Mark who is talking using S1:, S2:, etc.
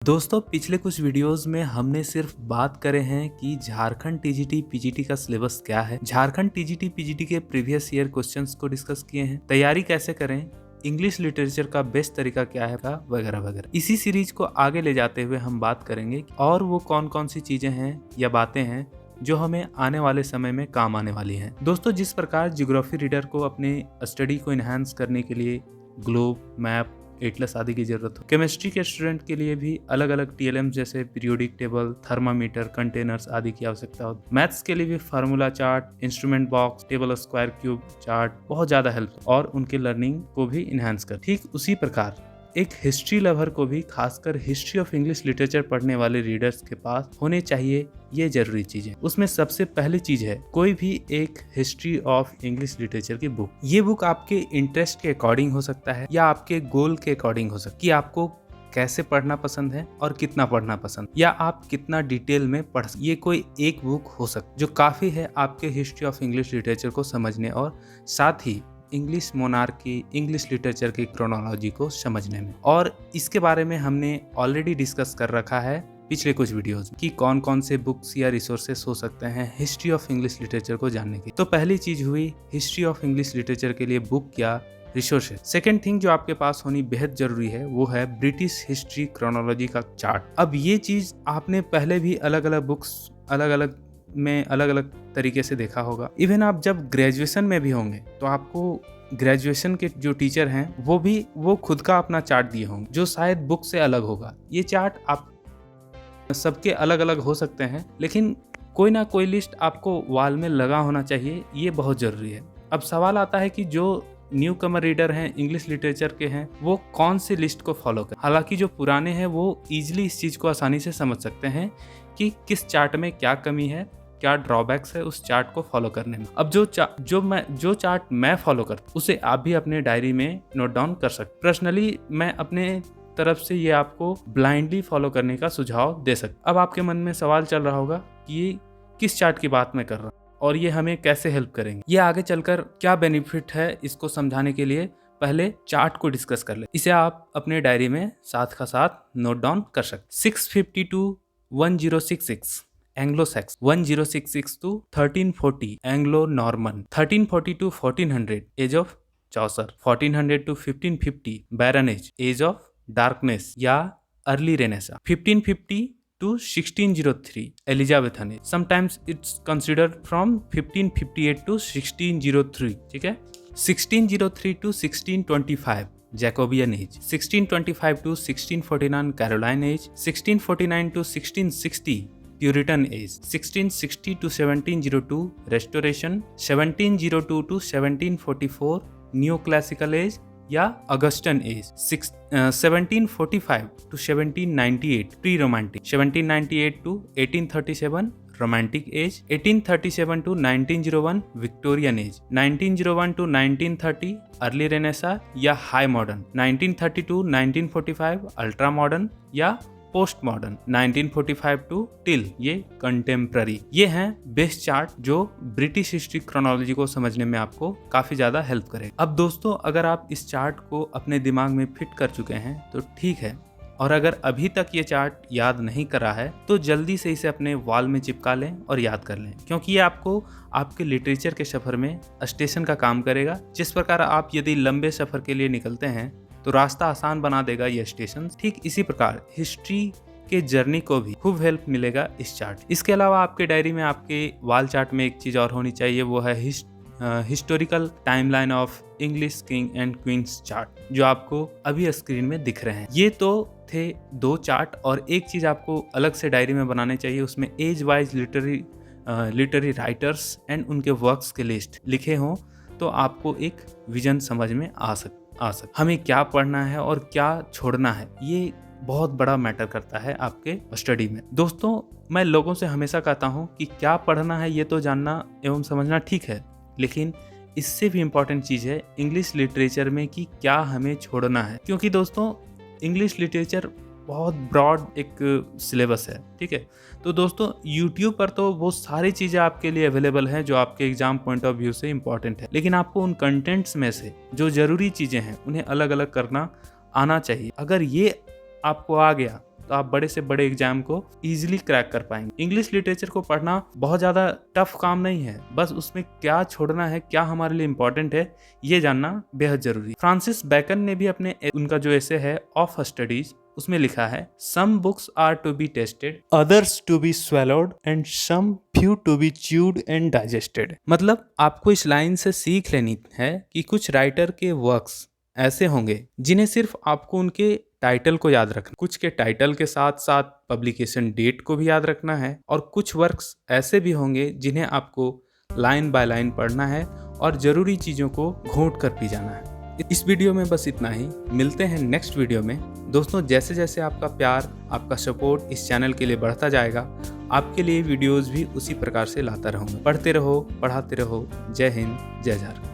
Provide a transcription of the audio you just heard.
S1: दोस्तों पिछले कुछ वीडियोस में हमने सिर्फ बात करे हैं कि झारखंड टीजीटी पीजीटी का सिलेबस क्या है। झारखंड टीजीटी पीजीटी के प्रीवियस ईयर क्वेश्चंस को डिस्कस किए हैं, तैयारी कैसे करें, इंग्लिश लिटरेचर का बेस्ट तरीका क्या है वगैरह वगैरह। इसी सीरीज को आगे ले जाते हुए हम बात करेंगे और वो कौन कौन सी चीजें हैं या बातें हैं जो हमें आने वाले समय में काम आने वाली हैं। दोस्तों जिस प्रकार ज्योग्राफी रीडर को अपने स्टडी को इन्हांस करने के लिए ग्लोब, मैप, एटलस आदि की जरूरत हो, केमिस्ट्री के स्टूडेंट के लिए भी अलग अलग टीएलएम जैसे पीरियोडिक टेबल, थर्मामीटर, कंटेनर्स आदि की आवश्यकता हो। मैथ्स के लिए भी formula chart, instrument box, table square cube chart बहुत ज्यादा हेल्प और उनके लर्निंग को भी इन्हांस कर। ठीक उसी प्रकार एक हिस्ट्री लवर को भी, खासकर हिस्ट्री ऑफ इंग्लिश लिटरेचर पढ़ने वाले रीडर्स के पास होने चाहिए ये जरूरी चीजें। उसमें सबसे पहली चीज है कोई भी एक हिस्ट्री ऑफ इंग्लिश लिटरेचर की बुक। ये बुक आपके इंटरेस्ट के अकॉर्डिंग हो सकता है या आपके गोल के अकॉर्डिंग हो सकता है कि आपको कैसे पढ़ना पसंद है और कितना पढ़ना पसंद, या आप कितना डिटेल में पढ़। ये कोई एक बुक हो सकती जो काफी है आपके हिस्ट्री ऑफ इंग्लिश लिटरेचर को समझने और साथ ही इंग्लिश मोनार्की, इंग्लिश लिटरेचर की क्रोनोलॉजी को समझने में। और इसके बारे में हमने ऑलरेडी डिस्कस कर रखा है पिछले कुछ वीडियोस में कि कौन कौन से बुक्स या रिसोर्सेस हो सकते हैं हिस्ट्री ऑफ इंग्लिश लिटरेचर को जानने की। तो पहली चीज हुई हिस्ट्री ऑफ इंग्लिश लिटरेचर के लिए बुक या रिसोर्सेज। सेकेंड थिंग जो आपके पास होनी बेहद जरूरी है वो है ब्रिटिश हिस्ट्री क्रोनोलॉजी का चार्ट। अब ये चीज आपने पहले भी अलग अलग बुक्स अलग अलग तरीके से देखा होगा। इवन आप जब ग्रेजुएशन में भी होंगे तो आपको ग्रेजुएशन के जो टीचर हैं वो खुद का अपना चार्ट दिए होंगे जो शायद बुक से अलग होगा। ये चार्ट आप सबके अलग अलग हो सकते हैं, लेकिन कोई ना कोई लिस्ट आपको वॉल में लगा होना चाहिए, ये बहुत जरूरी है। अब सवाल आता है कि जो न्यू कमर रीडर हैं, इंग्लिश लिटरेचर के हैं, वो कौन सी लिस्ट को फॉलो करें। हालांकि जो पुराने हैं वो इजीली इस चीज को आसानी से समझ सकते हैं कि किस चार्ट में क्या कमी है, क्या ड्रॉबैक्स है उस चार्ट को फॉलो करने में। अब जो चार्ट मैं फॉलो करता हूँ उसे आप भी अपने डायरी में नोट डाउन कर सकते। पर्सनली मैं अपने तरफ से ये आपको ब्लाइंडली फॉलो करने का सुझाव दे सकता। अब आपके मन में सवाल चल रहा होगा कि ये किस चार्ट की बात मैं कर रहा हूँ और ये हमें कैसे हेल्प करेंगे, ये आगे चलकर क्या बेनिफिट है इसको समझाने के लिए पहले चार्ट को डिस्कस कर ले। इसे आप अपने डायरी में साथ का साथ नोट डाउन कर सकते। 652 1066 Anglo Saxon, 1066 to 1340 Anglo Norman, 1340 to 1400 age of Chaucer, 1400 to 1550 barren age of darkness या early renaissance, 1550 to 1603 Elizabethan age. Sometimes it's considered from 1558 to 1603। ठीक है, 1603 to 1625 Jacobean age, 1625 to 1649 Caroline age, 1649 to 1660 Puritan age, 1660 to 1702 restoration, 1702 to 1744 new classical age या Augustan age, 1745 to 1798 pre romantic, 1798 to 1837 romantic age, 1837 to 1901 Victorian age, 1901 to 1930 early renaissance या high modern, 1930 to 1945 ultra modern या post modern, 1945 to till ये contemporary. ये हैं best chart जो British history chronology को समझने में आपको काफी ज्यादा हेल्प करेगा। अब दोस्तों अगर आप इस चार्ट को अपने दिमाग में फिट कर चुके हैं तो ठीक है, और अगर अभी तक ये चार्ट याद नहीं करा है तो जल्दी से इसे अपने वॉल में चिपका लें और याद कर लें, क्योंकि ये आपको आपके लिटरेचर के सफर में स्टेशन का काम करेगा। जिस प्रकार आप यदि लंबे सफर के लिए निकलते हैं तो रास्ता आसान बना देगा ये स्टेशन, ठीक इसी प्रकार हिस्ट्री के जर्नी को भी खूब हेल्प मिलेगा इस चार्ट। इसके अलावा आपके डायरी में, आपके वॉल चार्ट में एक चीज और होनी चाहिए, वो है historical timeline of English king and queen's chart, जो आपको अभी स्क्रीन में दिख रहे हैं। ये तो थे दो चार्ट, और एक चीज आपको अलग से डायरी में बनाने चाहिए, उसमें age wise literary writers and उनके वर्क्स के लिस्ट लिखे हों तो आपको एक विजन समझ में आ सकता। हमें क्या पढ़ना है और क्या छोड़ना है, ये बहुत बड़ा मैटर करता है आपके स्टडी में। दोस्तों मैं लोगों से हमेशा कहता हूँ कि क्या पढ़ना है ये तो जानना एवं समझना ठीक है, लेकिन इससे भी इम्पोर्टेंट चीज़ है इंग्लिश लिटरेचर में कि क्या हमें छोड़ना है। क्योंकि दोस्तों इंग्लिश लिटरेचर बहुत ब्रॉड एक सिलेबस है, ठीक है। तो दोस्तों YouTube पर तो वो सारी चीज़ें आपके लिए अवेलेबल हैं जो आपके एग्जाम पॉइंट ऑफ व्यू से इम्पॉर्टेंट है, लेकिन आपको उन कंटेंट्स में से जो ज़रूरी चीज़ें हैं उन्हें अलग अलग करना आना चाहिए। अगर ये आपको आ गया तो आप बड़े से बड़े एग्जाम को इजीली क्रैक कर पाएंगे। इंग्लिश लिटरेचर को पढ़ना बहुत ज़्यादा टफ काम नहीं है, बस उसमें क्या छोड़ना है, क्या हमारे लिए इम्पोर्टेंट है, ये जानना बेहद जरूरी है। फ्रांसिस बेकन ने भी अपने उनका जो एसे है ऑफ स्टडीज उसमें लिखा है, some books are to be tasted, others to be swallowed and some few to be chewed and digested. मतलब आपको इस लाइन से सीख लेनी है कि कुछ राइटर के वर्क्स ऐसे होंगे जिन्हें सिर्फ आपको उनके टाइटल को याद रखना, कुछ के टाइटल के साथ साथ पब्लिकेशन डेट को भी याद रखना है, और कुछ वर्क्स ऐसे भी होंगे जिन्हें आपको लाइन बाय लाइन पढ़ना है और जरूरी चीज़ों को घोंट कर पी जाना है। इस वीडियो में बस इतना ही, मिलते हैं नेक्स्ट वीडियो में। दोस्तों, जैसे जैसे आपका प्यार, आपका सपोर्ट इस चैनल के लिए बढ़ता जाएगा, आपके लिए वीडियोस भी उसी प्रकार से लाता रहूँगा। पढ़ते रहो, पढ़ाते रहो। जय हिंद, जय झारखंड।